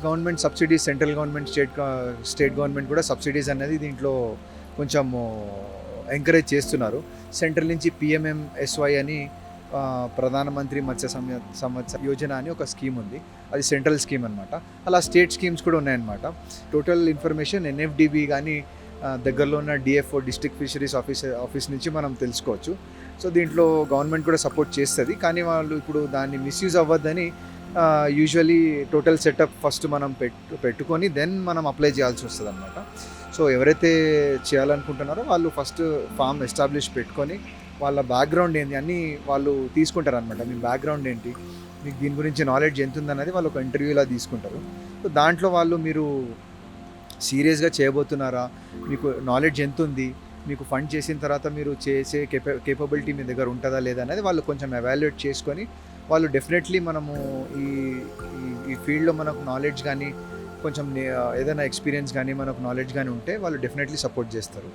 Government subsidies, central government, state government కూడా subsidies అనేది దీంట్లో కొంచెము ఎంకరేజ్ చేస్తున్నారు. సెంట్రల్ నుంచి పిఎంఎంఎస్వై అని ప్రధానమంత్రి మత్స్య సంవత్సర యోజన అని ఒక స్కీమ్ ఉంది. అది సెంట్రల్ స్కీమ్ అనమాట. అలా స్టేట్ స్కీమ్స్ కూడా ఉన్నాయన్నమాట. టోటల్ ఇన్ఫర్మేషన్ ఎన్ఎఫ్డిబి కానీ దగ్గరలో ఉన్న డిఎఫ్ఓ, డిస్ట్రిక్ట్ ఫిషరీస్ ఆఫీస్ నుంచి మనం తెలుసుకోవచ్చు. సో దీంట్లో గవర్నమెంట్ కూడా సపోర్ట్ చేస్తుంది. కానీ వాళ్ళు ఇప్పుడు దాన్ని మిస్యూజ్ అవ్వద్దని యూజువలీ టోటల్ సెటప్ ఫస్ట్ మనం పెట్టుకొని దెన్ మనం అప్లై చేయాల్సి వస్తుంది అనమాట. సో ఎవరైతే చేయాలనుకుంటున్నారో వాళ్ళు ఫస్ట్ ఫామ్ ఎస్టాబ్లిష్ పెట్టుకొని వాళ్ళ బ్యాక్గ్రౌండ్ ఏంటి అన్నీ వాళ్ళు తీసుకుంటారు అనమాట. మీ బ్యాక్గ్రౌండ్ ఏంటి, మీకు దీని గురించి నాలెడ్జ్ ఎంత ఉందన్నది వాళ్ళు ఒక ఇంటర్వ్యూలా తీసుకుంటారు. సో దాంట్లో వాళ్ళు మీరు సీరియస్గా చేయబోతున్నారా, మీకు నాలెడ్జ్ ఎంత ఉంది, మీకు ఫండ్ చేసిన తర్వాత మీరు చేసే కేపబిలిటీ మీ దగ్గర ఉంటుందా లేదా అనేది వాళ్ళు కొంచెం ఎవాల్యుయేట్ చేసుకొని వాళ్ళు డెఫినెట్లీ మనము ఈ ఈ ఫీల్డ్లో మనకు నాలెడ్జ్ కానీ కొంచెం ఏదైనా ఎక్స్పీరియన్స్ కానీ మనకు నాలెడ్జ్ కానీ ఉంటే వాళ్ళు డెఫినెట్లీ సపోర్ట్ చేస్తారు.